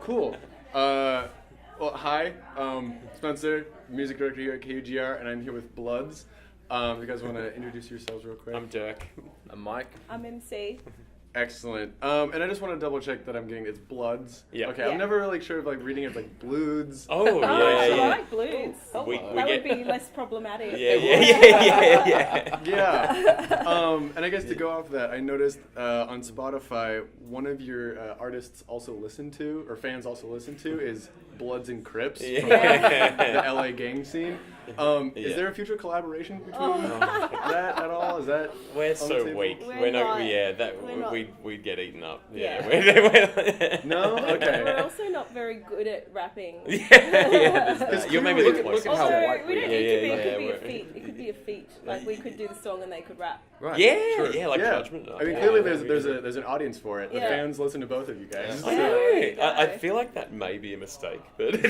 Cool. Well, hi. Spencer, music director here at KUGR, and I'm here with Bloods. You guys want to introduce yourselves real quick? I'm Dirk. I'm Mike. I'm MC. Excellent. And I just want to double check that I'm getting it's Bloods. Yeah. Okay. Yeah. I'm never really sure if reading it like Bloods. Oh, Oh, yeah, so yeah. I like blues. We That get- would be less problematic. Yeah. Yeah. And I guess to go off that, I noticed on Spotify, one of your artists also listened to, or fans also listen to, is Bloods and Crips from the LA gang scene. Is there a future collaboration between that at all? Is that We're on the so table? weak. We're not. We're Not. we'd get eaten up. Yeah. Yeah. No? Okay. We're also not very good at rapping. Yeah, there's that. It's You're maybe clearly- the closest. look at how Also, white we we don't are. need to be. Yeah, It could be yeah, a feat. It could be a feat. Like we could do the song and they could rap. Right. Yeah, True. yeah, like Yeah. Judgment. I mean, Yeah. clearly Yeah. there's an audience for it. The Yeah. fans listen to both of you guys. I Yeah. know. There you go. I feel like that may be a mistake, but maybe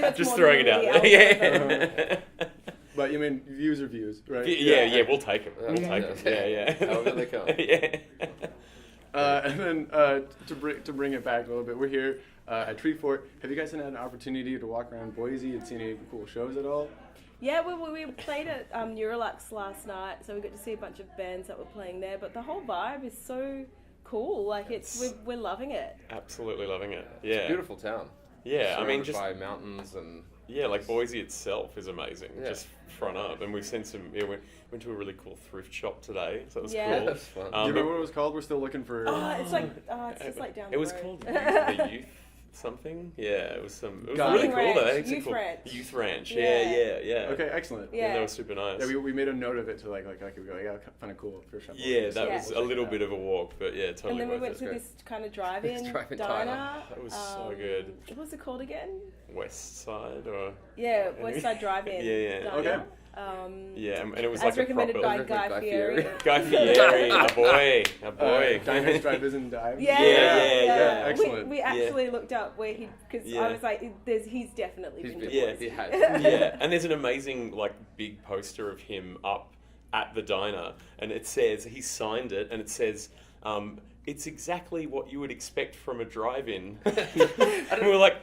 that's just more throwing it than out the there. Yeah. But you mean views are views, right? Yeah, we'll take it. We'll Yeah. take it. Yeah. However they come. Yeah. And then to bring it back a little bit, we're here at Treefort. Have you guys had an opportunity to walk around Boise and see any cool shows at all? Yeah, we played at Neurolux last night, so we got to see a bunch of bands that were playing there. But the whole vibe is so cool. Like we're loving it. Absolutely loving it. Yeah. It's a beautiful town. Yeah, I mean, Surrounded just by mountains and like Boise itself is amazing. Yeah. Just front up, and we've seen some. Yeah, we went to a really cool thrift shop today, so that was Yeah. cool. that's fun. Do you remember what it was called? We're still looking for. It's like it's just like down the It was road. called the Youth something. Yeah, it was some. It was Got really it. cool though. Ranch. It's Youth called Ranch. Youth Ranch. Yeah. Yeah. Okay, excellent. Yeah, Yeah. that was super nice. Yeah, we made a note of it to like we go, yeah, kind of cool for a shop. Yeah, that Yeah. was We'll a check little it bit out. of a walk, but yeah, totally And then we worth went it. to great. this kind of drive-in Drive-in diner. diner. That was so good. What was it called again? West Side or Yeah, West Side Drive-In. Yeah. Diner. Okay. yeah, and it was As like a recommended proper by Guy Fieri. Guy Fieri, a boy. Diners, drive-ins, and dives. Yeah, Yeah, excellent. We actually looked up where because Yeah. I was like, he's definitely He's been been to Yeah. Boise. He had. Yeah, and there's an amazing like big poster of him up at the diner, and it says he signed it, and it says, "It's exactly what you would expect from a drive-in." And we're like,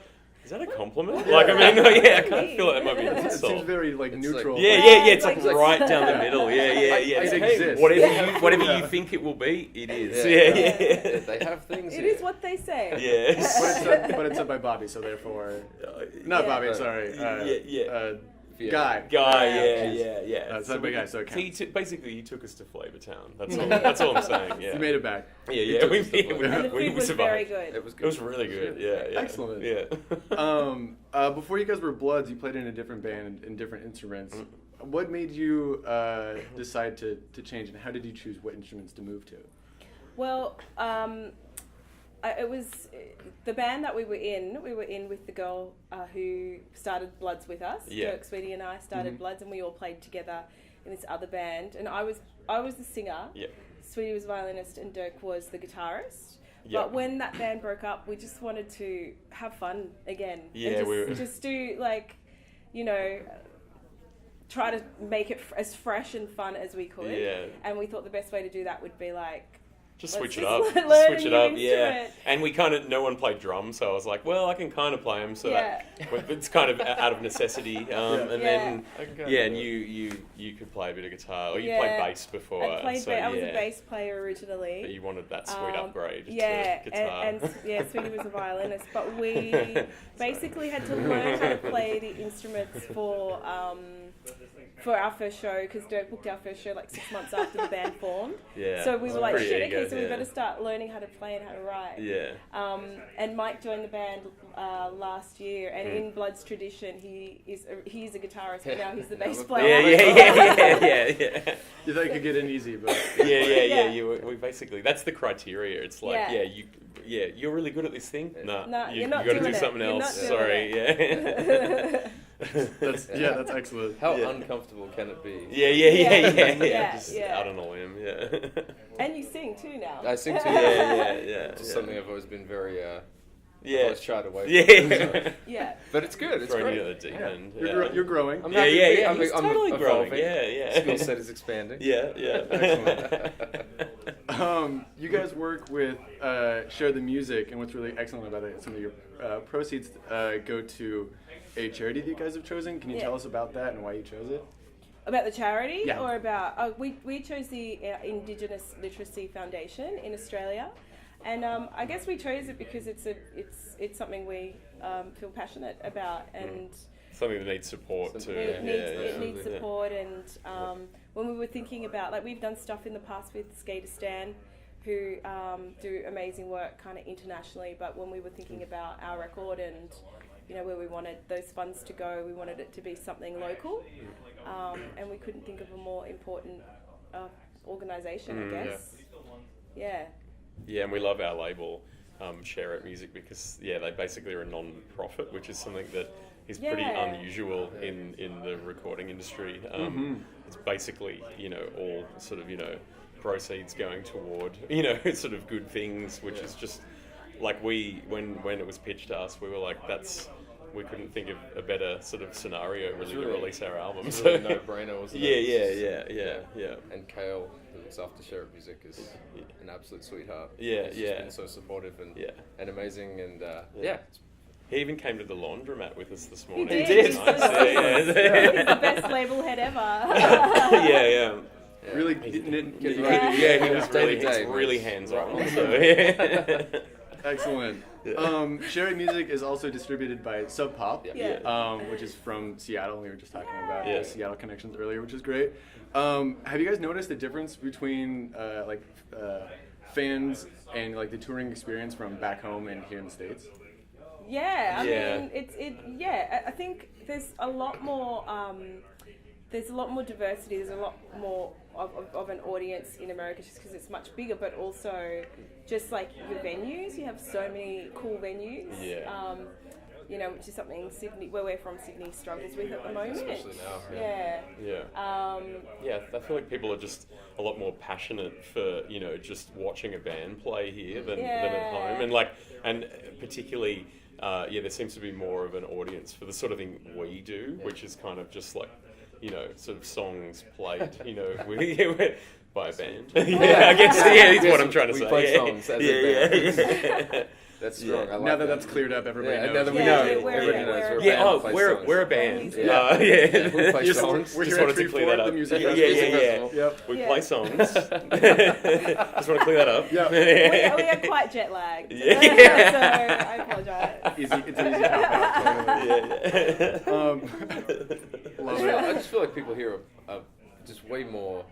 "Is that a compliment?" Like, I mean, I kind of feel like that might be an It seems insult. very like It's neutral. Yeah. It's Like- like right down the middle. Yeah. It It's like, hey, exists. whatever you think it will be, it is. Yeah. They have things. It here. is what they say. Yeah. But it's said by Bobby, so therefore, not Yeah. Bobby. Sorry. Yeah. Yeah. Guy. Guy, Yeah. yeah. Said by Guy, so it he counts. basically he took us to Flavor Town. That's all I'm saying. Yeah. You made it back. Yeah. took We us to Flavor And the we food was survived. very good. It was It good. was really good. Yeah. Excellent. Yeah. Before you guys were Bloods, you played in a different band and different instruments. What made you decide to change, and how did you choose what instruments to move to? Well, it was the band that we were in. We were in with the girl who started Bloods with us. Yeah. Dirk, Sweetie, and I started Bloods, and we all played together in this other band. And I was the singer. Yeah. Sweetie was violinist, and Dirk was the guitarist. Yeah. But when that band broke up, we just wanted to have fun again. Yeah, and just do try to make it as fresh and fun as we could. Yeah. And we thought the best way to do that would be like, Just let's switch it just up. learn Switch a it new up. Yeah. instrument. And we no one played drums, so I was like, well, I can kind of play them. So Yeah. it's kind of out of necessity. And then and do you could play a bit of guitar, or you Yeah. played bass before. I played so, I was yeah. a bass player originally. But you wanted that sweet upgrade Yeah, to guitar. and Sweetie was a violinist, but we basically had to learn how to play the instruments for our first show, because Dirk booked our first show like 6 months after the band formed. Yeah, So we it's were like, pretty shit, eager, okay, so we yeah. better start learning how to play and how to write. Yeah. And Mike joined the band last year, and in Blood's tradition, he's a guitarist, but now he's the bass player. Yeah. You thought you could get in easy, but Yeah. We basically that's the criteria. It's like Yeah. you're really good at this thing. No, you you're not got to do doing it. something You're else. not doing Sorry. it. Yeah. that's excellent. How Yeah. uncomfortable can it be? Yeah, Just yeah. out on a limb. Yeah. And you sing too now. I sing too. Yeah. It's something I've always been very Yeah. always shied away from. Yeah. Yeah. But it's good. It's Throwing you great. at the deep Yeah. end. You're growing. I'm Yeah, happy yeah, to be- yeah. I'm He's totally growing. evolving. Yeah. Skill set is expanding. Yeah. Excellent. You guys work with Share the Music, and what's really excellent about it, some of your proceeds go to a charity that you guys have chosen. Can you tell us about that and why you chose it? About the charity, Yeah. or about we chose the Indigenous Literacy Foundation in Australia, and I guess we chose it because it's something we feel passionate about, and Something that needs support too. it needs support. And when we were thinking about, like, we've done stuff in the past with Skater Stan, who do amazing work kind of internationally, but when we were thinking about our record and where we wanted those funds to go, we wanted it to be something local, and we couldn't think of a more important organisation, I guess. Yeah. Yeah, and we love our label, Share It Music, because they basically are a non-profit, which is something that is pretty unusual in the recording industry. It's basically all sort of proceeds going toward sort of good things, which is just like when it was pitched to us, we were like, we couldn't think of a better sort of scenario really to release our album. It's really no-brainer, wasn't it? Yeah. And Kale, who looks after Share It Music, is an absolute sweetheart. Yeah, He's just been so supportive and amazing, and He even came to the laundromat with us this morning. He did. He's nice. He's the best label head ever. Yeah. Really, He was really hands-on. So. excellent. Share It Music is also distributed by Sub Pop, which is from Seattle. We were just talking about the Seattle connections earlier, which is great. Have you guys noticed the difference between fans and like the touring experience from back home and here in the States? Yeah, I mean, I think there's a lot more. There's a lot more diversity. There's a lot more of an audience in America, just because it's much bigger. But also, just like your venues, you have so many cool venues. Which is something Sydney, where we're from, Sydney struggles with at the moment. Especially now. I feel like people are just a lot more passionate for just watching a band play here than at home, and particularly there seems to be more of an audience for the sort of thing we do, which is kind of just like sort of songs played by a band. I guess is what I'm trying to say. We play songs as a band. That's strong. I like now that that's cleared up, everybody knows. Now that we know, everybody knows we're a band. We play songs. We're Just here wanted at to clear that Treefort, up. the music Yeah. Yep. We play songs. Just want to clear that up. Yeah. We are quite jet lagged. So I apologise. It's an easy cop out. Love it. I just feel like people here are just way more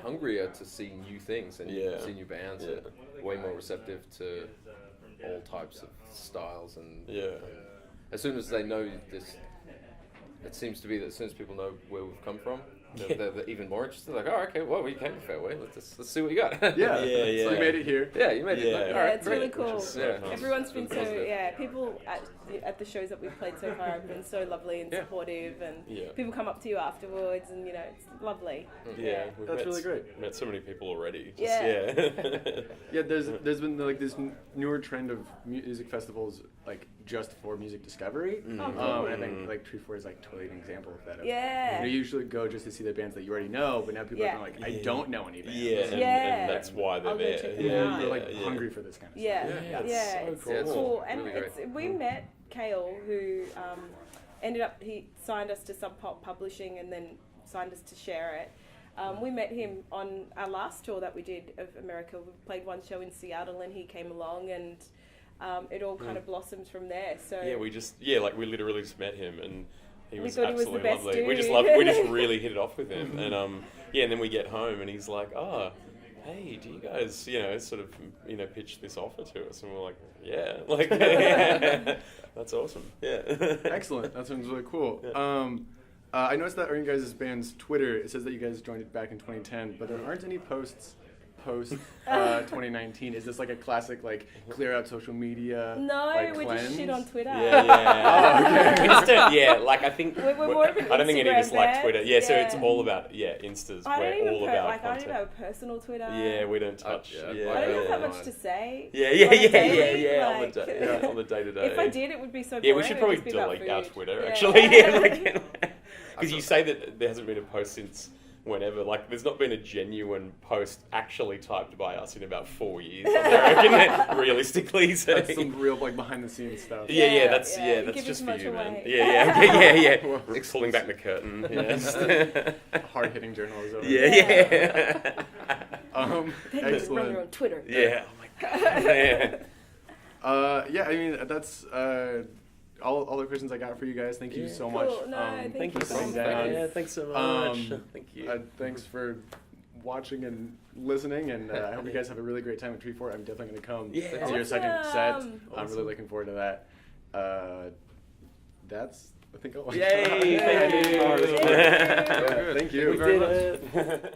hungrier to see new things and see new bands, and way more receptive to all types of styles. And as soon as they know this, it seems to be that as soon as people know where we've come from, they're even more interested. Like, oh, okay, well, we came to Fairway. Let's see what you got. Yeah. You made it here. Yeah, you made it. Like, all right, It's great. really cool. Yeah. Everyone's been people at the shows that we've played so far have been so lovely and supportive, and people come up to you afterwards, and it's lovely. That's really great. Met so many people already. There's been like this newer trend of music festivals like just for music discovery. And I think like Treefort is like totally an example of that. You usually go just to see the bands that you already know, but now people are like, I don't know any bands. And that's why they're I'll go there. check them out. They're like hungry for this kind of stuff. It's so cool. cool. And Really we met Kale, who ended up, he signed us to Sub Pop Publishing and then signed us to Share It. We met him on our last tour that we did of America. We played one show in Seattle and he came along, and it all kind of blossomed from there. So we literally just met him, and he was thought he was absolutely the best lovely. dude. We just really hit it off with him, and and then we get home and he's like, oh, hey, do you guys sort of pitch this offer to us? And we're like, that's awesome. Excellent. That sounds really cool. I noticed that on your guys' band's Twitter, it says that you guys joined it back in 2010, but there aren't any posts post 2019. Is this like a classic like clear out social media? No, we just shit on Twitter. I think we're more of an I don't think any of us Instagram like Twitter. band. So it's all about Instas. I don't We're even all about I don't content. even have a personal Twitter. Yeah, we don't touch. I don't have that much to say. On the day to day. If I did, it would be so boring. Yeah, we should probably It'd just be about delete our food. Twitter Yeah. actually. Because you say that there hasn't been a post since whenever. Like, there's not been a genuine post actually typed by us in about 4 years, I reckon, realistically. So. That's some real like behind the scenes stuff. That's just for you, man. Yeah. We're pulling back the curtain. Yes. Hard hitting journalism. Yeah. Excellent. Run on Twitter. Yeah. Oh my god. I mean that's all the questions I got for you guys. Thank you so much. Cool. No, thank you for so sitting much. down. Yeah, thanks so much. Thank you. Thanks for watching and listening, and I hope you guys have a really great time at Treefort. I'm definitely going to come to your second set. I'm really looking forward to that. That's I think all. Yay! Thank you. Thank you. We did it.